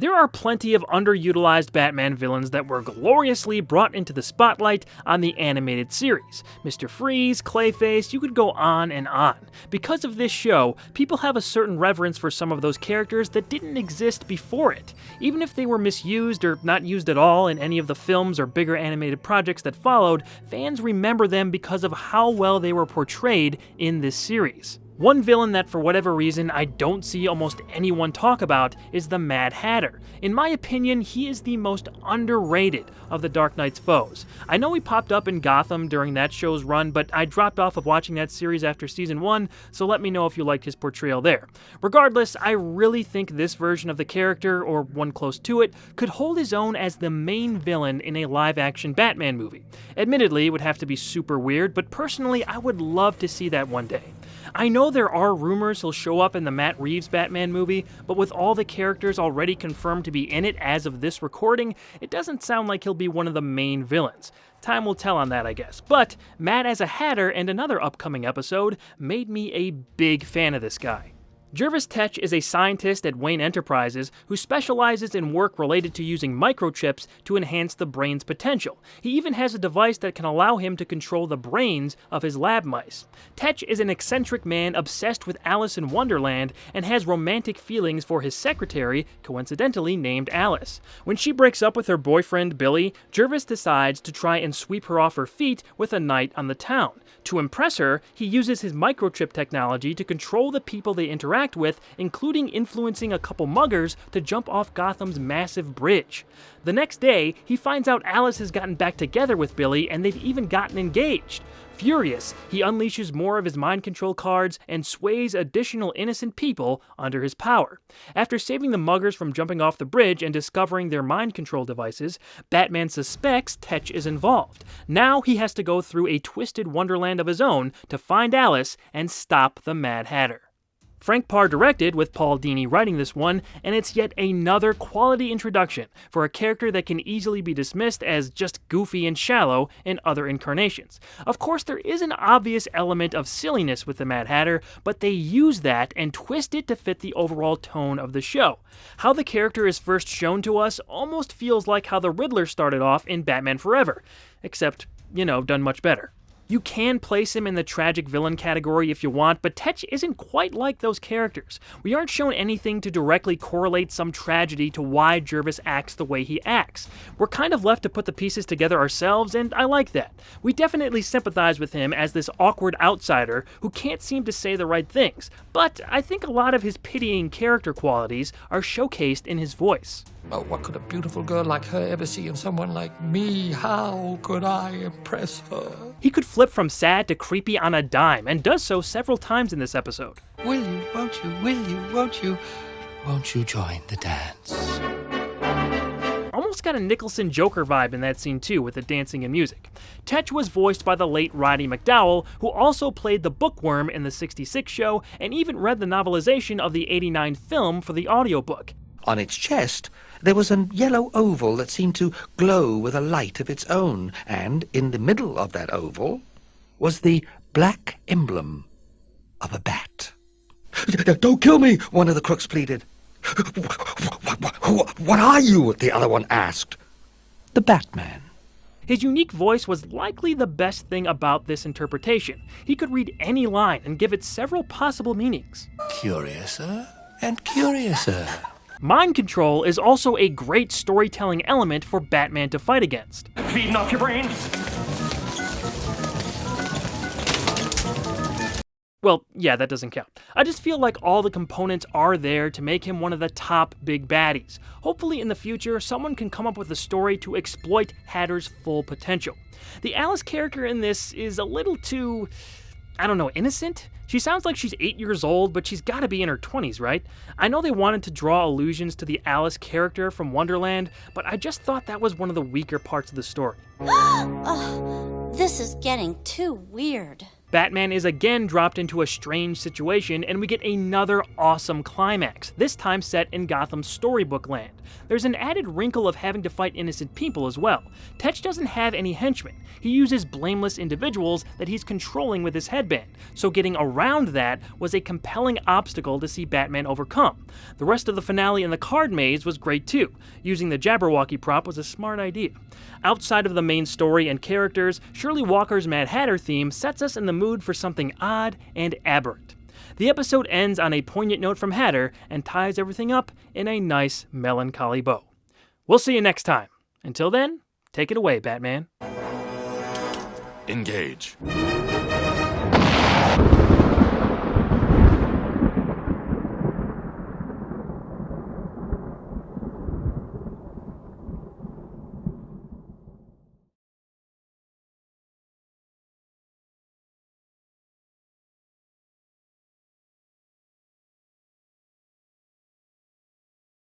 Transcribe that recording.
There are plenty of underutilized Batman villains that were gloriously brought into the spotlight on the animated series. Mr. Freeze, Clayface, you could go on and on. Because of this show, people have a certain reverence for some of those characters that didn't exist before it. Even if they were misused or not used at all in any of the films or bigger animated projects that followed, fans remember them because of how well they were portrayed in this series. One villain that for whatever reason I don't see almost anyone talk about is the Mad Hatter. In my opinion, he is the most underrated of the Dark Knight's foes. I know he popped up in Gotham during that show's run, but I dropped off of watching that series after season 1, so let me know if you liked his portrayal there. Regardless, I really think this version of the character, or one close to it, could hold his own as the main villain in a live-action Batman movie. Admittedly, it would have to be super weird, but personally, I would love to see that one day. I know there are rumors he'll show up in the Matt Reeves Batman movie, but with all the characters already confirmed to be in it as of this recording, it doesn't sound like he'll be one of the main villains. Time will tell on that, I guess. But Matt as a Hatter and another upcoming episode made me a big fan of this guy. Jervis Tetch is a scientist at Wayne Enterprises who specializes in work related to using microchips to enhance the brain's potential. He even has a device that can allow him to control the brains of his lab mice. Tetch is an eccentric man obsessed with Alice in Wonderland and has romantic feelings for his secretary, coincidentally named Alice. When she breaks up with her boyfriend Billy, Jervis decides to try and sweep her off her feet with a night on the town. To impress her, he uses his microchip technology to control the people they interact with, including influencing a couple muggers to jump off Gotham's massive bridge. The next day, he finds out Alice has gotten back together with Billy and they've even gotten engaged. Furious, he unleashes more of his mind control cards and sways additional innocent people under his power. After saving the muggers from jumping off the bridge and discovering their mind control devices, Batman suspects Tetch is involved. Now he has to go through a twisted wonderland of his own to find Alice and stop the Mad Hatter. Frank Parr directed, with Paul Dini writing this one, and it's yet another quality introduction for a character that can easily be dismissed as just goofy and shallow in other incarnations. Of course, there is an obvious element of silliness with the Mad Hatter, but they use that and twist it to fit the overall tone of the show. How the character is first shown to us almost feels like how the Riddler started off in Batman Forever, except, done much better. You can place him in the tragic villain category if you want, but Tetch isn't quite like those characters. We aren't shown anything to directly correlate some tragedy to why Jervis acts the way he acts. We're kind of left to put the pieces together ourselves, and I like that. We definitely sympathize with him as this awkward outsider who can't seem to say the right things, but I think a lot of his pitying character qualities are showcased in his voice. Oh, what could a beautiful girl like her ever see in someone like me? How could I impress her? He could flip from sad to creepy on a dime, and does so several times in this episode. Will you, won't you, will you, won't you join the dance? Almost got a Nicholson Joker vibe in that scene too, with the dancing and music. Tetch was voiced by the late Roddy McDowall, who also played the Bookworm in the '66 show, and even read the novelization of the '89 film for the audiobook. On its chest, there was a yellow oval that seemed to glow with a light of its own, and in the middle of that oval was the black emblem of a bat. "Don't kill me," one of the crooks pleaded. What are you?" the other one asked. "The Batman." His unique voice was likely the best thing about this interpretation. He could read any line and give it several possible meanings. Curiouser and curiouser. Mind control is also a great storytelling element for Batman to fight against. Feeding off your brain? Well, yeah, that doesn't count. I just feel like all the components are there to make him one of the top big baddies. Hopefully in the future, someone can come up with a story to exploit Hatter's full potential. The Alice character in this is a little too, innocent? She sounds like she's 8 years old, but she's gotta be in her 20s, right? I know they wanted to draw allusions to the Alice character from Wonderland, but I just thought that was one of the weaker parts of the story. Oh, this is getting too weird. Batman is again dropped into a strange situation, and we get another awesome climax, this time set in Gotham's storybook land. There's an added wrinkle of having to fight innocent people as well. Tetch doesn't have any henchmen. He uses blameless individuals that he's controlling with his headband, so getting around that was a compelling obstacle to see Batman overcome. The rest of the finale in the card maze was great too. Using the Jabberwocky prop was a smart idea. Outside of the main story and characters, Shirley Walker's Mad Hatter theme sets us in the mood for something odd and aberrant. The episode ends on a poignant note from Hatter and ties everything up in a nice, melancholy bow. We'll see you next time. Until then, take it away, Batman. Engage.